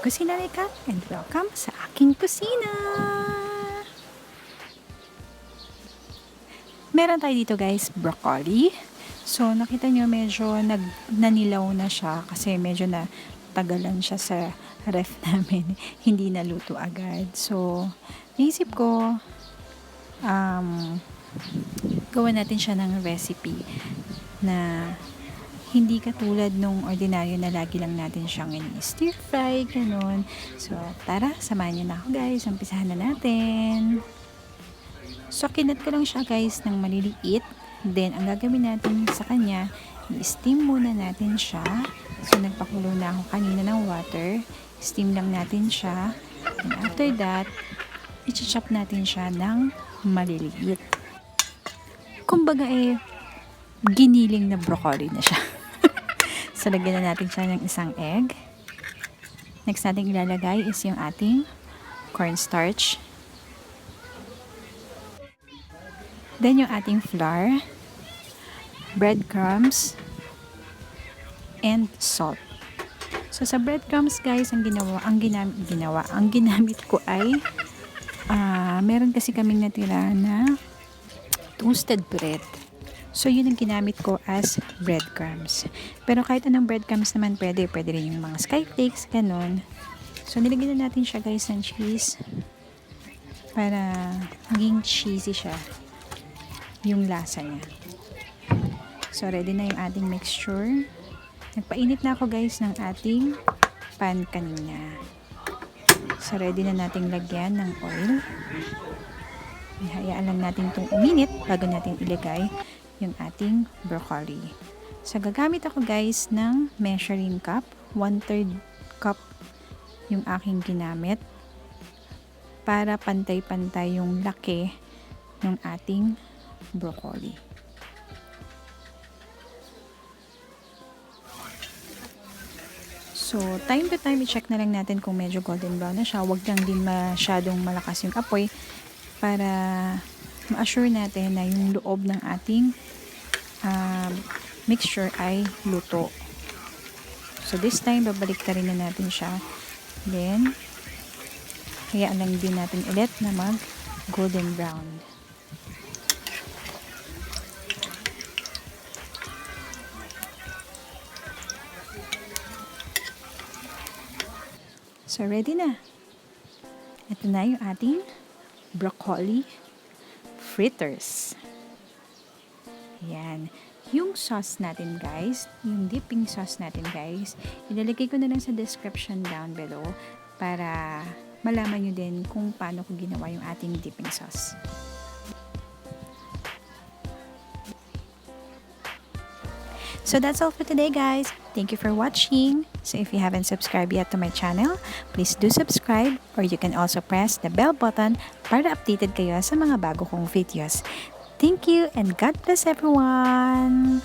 kusinanay ka and welcome sa aking kusina! Meron tayo dito guys, broccoli. So nakita nyo medyo nanilaw na siya kasi medyo na tagalan siya sa ref namin. Hindi naluto agad. So naisip ko gawa natin siya ng recipe na hindi katulad nung ordinaryo na lagi lang natin siyang stir-fry, ganun. So, tara, samahan niyo na ako guys. Umpisahan na natin. So, kinat ko lang siya guys ng maliliit. Then, ang gagawin natin sa kanya, i-steam muna natin siya. So, nagpakulo na ako kanina ng water. Steam lang natin siya. And after that, i-chop natin siya ng maliliit. Kumbaga giniling na broccoli na siya. So, lagyan na natin siya ng isang egg. Next natin ilalagay is yung ating cornstarch. Then, yung ating flour, breadcrumbs, and salt. So, sa breadcrumbs, guys, ang ginamit ko ay meron kasi kaming natira na toasted bread. So, yun ang ginamit ko as breadcrumbs. Pero kahit anong breadcrumbs naman pwede. Pwede rin yung mga skyflakes, ganun. So, nilagyan na natin siya guys ng cheese para maging cheesy siya yung lasa niya. So, ready na yung ating mixture. Nagpainit na ako guys ng ating pan kanina. So, ready na nating lagyan ng oil. Hayaan lang natin itong uminit bago natin ilagay yung ating broccoli. So, gagamit ako guys ng measuring cup. 1/3 cup yung aking ginamit para pantay-pantay yung laki ng ating broccoli. So, time to time, i-check na lang natin kung medyo golden brown na siya. Huwag lang din masyadong malakas yung apoy para ma-assure natin na yung loob ng ating mixture ay luto. So, this time, babalik rin na natin siya. Then, hayaan lang din natin ulit na mag-golden brown. So, ready na. Ito na yung ating broccoli fritters. Yan. Yung sauce natin guys, yung dipping sauce natin guys, ilalagay ko na lang sa description down below para malaman nyo din kung paano ko ginawa yung ating dipping sauce. So that's all for today guys. Thank you for watching. So if you haven't subscribed yet to my channel, please do subscribe or you can also press the bell button para updated kayo sa mga bago kong videos. Thank you and God bless everyone!